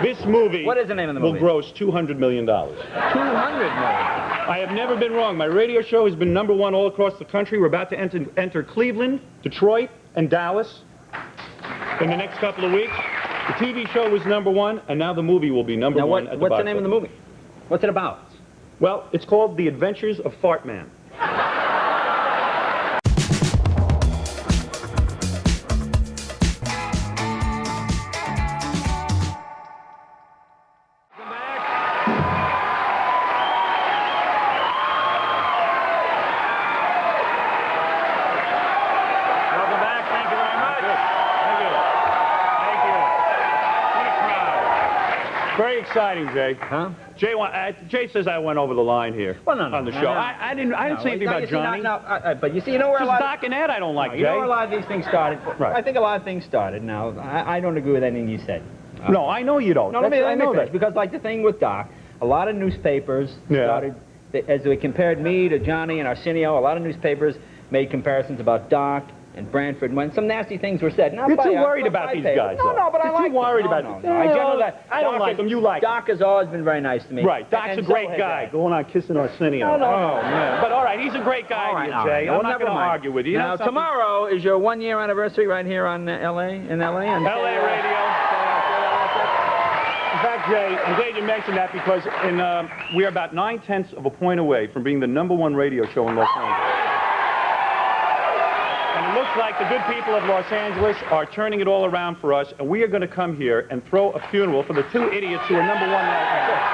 This movie What is the name of the movie? will gross $200 million. $200 million. I have never been wrong. My radio show has been #1 all across the country. We're about to enter Cleveland, Detroit, and Dallas in the next couple of weeks. The TV show was #1, and now the movie will be #1 at the box office. What's the name of the movie? What's it about? Well, it's called The Adventures of Fartman. Very exciting, Jay. Huh? Jay says I went over the line here on the show. I didn't say anything about Johnny. But you see, you know where a lot Doc and Ed I don't like, Jay. You know where a lot of these things started? Right. I think a lot of things started. Now, I don't agree with anything you said. No, I know you don't. No, let me finish, because like the thing with Doc, a lot of newspapers started, as they compared me to Johnny and Arsenio, a lot of newspapers made comparisons about Doc and Branford when some nasty things were said. You're too worried about these guys, though. No, but I like them. You're too worried about them. I don't like them. You like them. Doc has always been very nice to me. Right. Doc's a great guy. Going on kissing Arsenio. No. Oh, man. But all right, he's a great guy, Jay. I'm not going to argue with you. Now, tomorrow is your one-year anniversary right here on LA, in LA. On LA Radio. In fact, Jay, I'm glad you mentioned that because we're about 9/10 of a point away from being the #1 radio show in Los Angeles. And it looks like the good people of Los Angeles are turning it all around for us, and we are going to come here and throw a funeral for the two idiots who are #1 right now.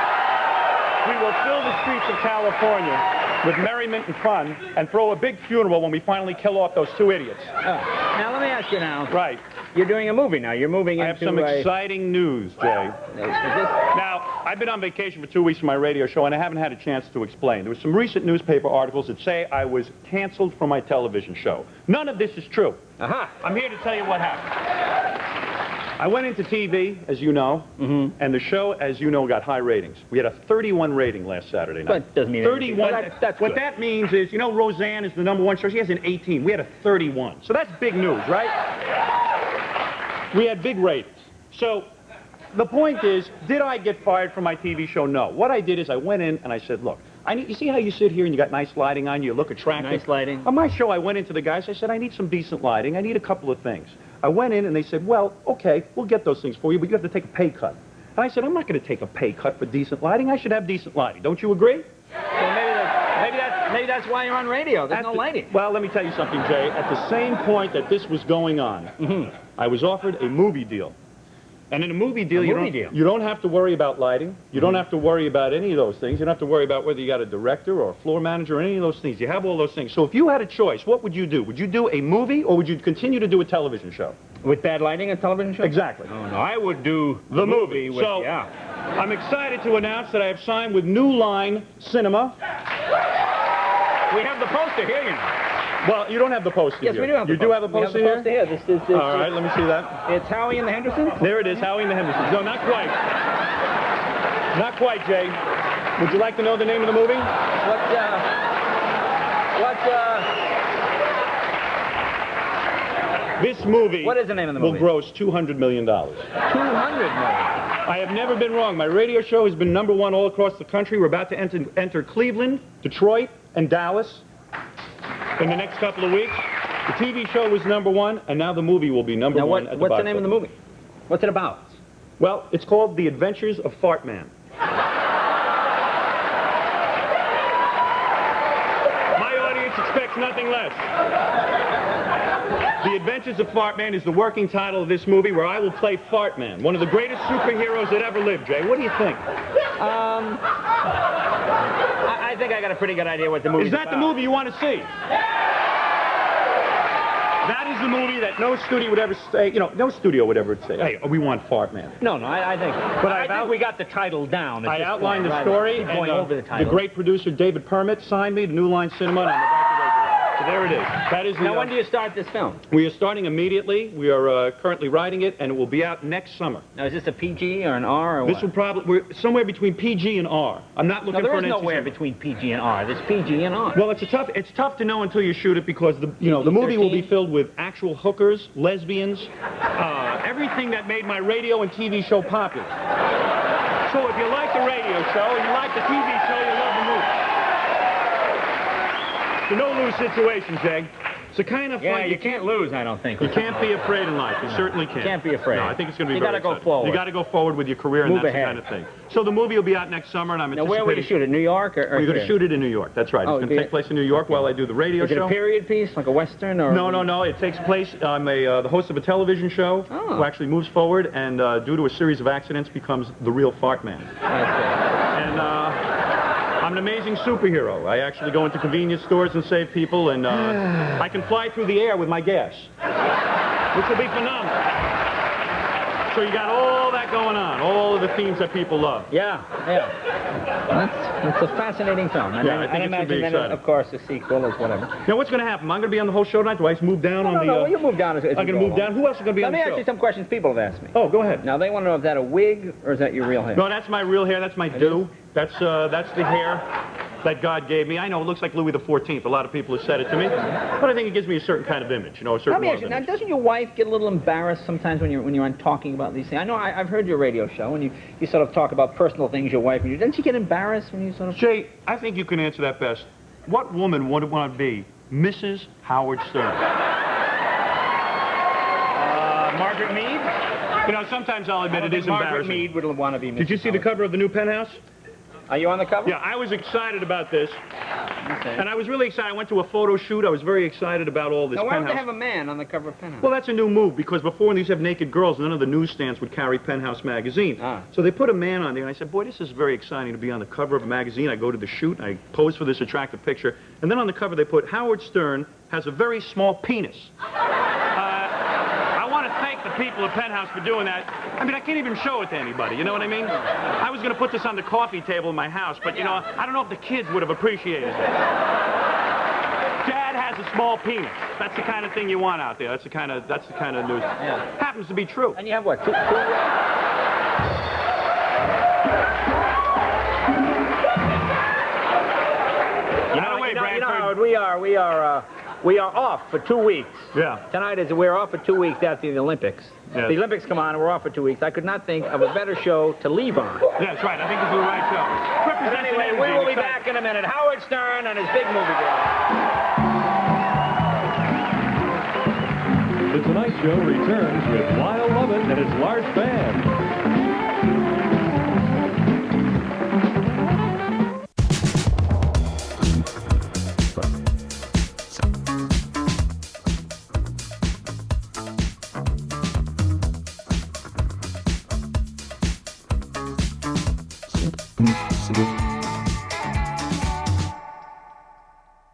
We will fill the streets of California with merriment and fun and throw a big funeral when we finally kill off those two idiots. Now, let me ask you now. Right. You're doing a movie now. You're moving into I have some exciting news, Jay. Now, I've been on vacation for 2 weeks from my radio show, and I haven't had a chance to explain. There were some recent newspaper articles that say I was canceled from my television show. None of this is true. I'm here to tell you what happened. I went into TV, as you know, and the show, as you know, got high ratings. We had a 31 rating last Saturday night. But doesn't mean 31. That's what that means is, you know, Roseanne is the #1 show. She has an 18. We had a 31. So that's big news, right? We had big ratings. So the point is, did I get fired from my TV show? No. What I did is I went in and I said, look, you see how you sit here and you got nice lighting on you look attractive? Nice lighting. On my show, I went into the guys, I said, I need some decent lighting. I need a couple of things. I went in and they said, well, okay, we'll get those things for you, but you have to take a pay cut. And I said, I'm not going to take a pay cut for decent lighting. I should have decent lighting. Don't you agree? So maybe that's why you're on radio. There's no lighting. Well, let me tell you something, Jay. At the same point that this was going on, I was offered a movie deal. And in a movie deal, you don't have to worry about lighting. You don't have to worry about any of those things. You don't have to worry about whether you got a director or a floor manager or any of those things. You have all those things. So if you had a choice, what would you do? Would you do a movie or would you continue to do a television show? With bad lighting, a television show? Exactly. Oh, no, I would do the movie. I'm excited to announce that I have signed with New Line Cinema. We have the poster here, you know. Well, you don't have the poster here. Yes, we do have the poster. You do have a poster here? We have the poster here. This is all right, let me see that. It's Howie and the Hendersons? There it is, Howie and the Hendersons. No, not quite. Not quite, Jay. Would you like to know the name of the movie? This movie what is the name of the movie? will gross $200 million. $200 million. I have never been wrong. My radio show has been #1 all across the country. We're about to enter Cleveland, Detroit, and Dallas in the next couple of weeks. The TV show was #1, and now the movie will be #1 at the box office. What's the name of the movie? What's it about? Well, it's called The Adventures of Fartman. My audience expects nothing less. The Adventures of Fartman is the working title of this movie, where I will play Fartman, one of the greatest superheroes that ever lived, Jay. What do you think? I think I got a pretty good idea what the movie is that about. The movie you want to see? That is the movie that no studio would ever say, no studio would ever say, hey, we want Fartman. No, I think. But I think we got the title down. I outlined the story, and over the title. The great producer David Permit signed me to New Line Cinema, and I'm about to go do it. So there it is. That is the, Now, when do you start this film? We are starting immediately. We are currently writing it, and it will be out next summer. Now, is this a PG or an R or This what? will probably, we're somewhere between PG and R. I'm not looking No, for there an is NC-17. nowhere between PG and R. There's PG and R. Well, it's tough to know until you shoot it because the movie will be filled with actual hookers, lesbians, everything that made my radio and TV show popular. So if you like the radio show and you like the TV show, you'll love the movie. It's a no-lose situation, Jay. It's the kind of fun Yeah, you can't lose, I don't think. You can't be afraid in life. You certainly can't. Can't be afraid. No, I think it's going to be You very gotta go exciting. forward. You got to go forward with your career, and Move that's ahead. the kind of thing. So the movie will be out next summer, and I'm Now, anticipating... where will you shoot it? New York or We're going to here? shoot it in New York. That's right. Oh, It's going to take place in New York while I do the radio Is it show. a period piece, like a Western? Or No. It takes place. I'm the host of a television show who actually moves forward and, due to a series of accidents, becomes the real Fartman. And I'm an amazing superhero. I actually go into convenience stores and save people, and I can fly through the air with my gas, which will be phenomenal. So you got all that going on, all of the themes that people love. Yeah. That's a fascinating film. And Yeah, I think I'd it's gonna be imagine exciting. then, of course, a sequel is whatever. Now, what's going to happen? Am I going to be on the whole show tonight? Do I just move down on the... No, you move down as I'm going to move down? Who else is going to be Let on me the ask show? you some questions people have asked me. Oh, go ahead. Now, they want to know, is that a wig or is that your real hair? No, that's my real hair. That's my do. That's the hair that God gave me. I know it looks like Louis XIV. A lot of people have said it to me. But I think it gives me a certain kind of image, you know, a certain Let me kind ask of you, now, image. doesn't your wife get a little embarrassed sometimes when you're on talking about these things? I know I've heard your radio show, and you sort of talk about personal things, your wife, and you. Doesn't she get embarrassed when you sort of... Jay, I think you can answer that best. What woman would want to be Mrs. Howard Stern? Margaret Mead? You know, sometimes I'll admit it is Margaret embarrassing. Mead would want to be Mrs. Did you see the cover of the new Penthouse? Are you on the cover? Yeah, I was excited about this. Okay. And I was really excited. I went to a photo shoot. I was very excited about all this Now, why don't they Penthouse. have a man on the cover of Penthouse? Well, that's a new move, because before when they used to have naked girls, none of the newsstands would carry Penthouse magazine. So they put a man on there, and I said, boy, this is very exciting to be on the cover of a magazine. I go to the shoot, and I pose for this attractive picture, and then on the cover they put, Howard Stern has a very small penis. I want to thank the people at Penthouse for doing that. I mean, I can't even show it to anybody, you know what I mean? I was going to put this on the coffee table in my house, but, you know, I don't know if the kids would have appreciated it. Dad has a small penis. That's the kind of thing you want out there. That's the kind of news. Yeah. Happens to be true. And you have what? Two Howard, we are off for 2 weeks. Yeah. Tonight we're off for 2 weeks after the Olympics. Yes. The Olympics come on and we're off for 2 weeks. I could not think of a better show to leave on. Yeah, that's right. I think this is the right show. But anyway, we will be back in a minute. Howard Stern and his big movie girl. The Tonight Show returns with Lyle Lovett and his large band. Super.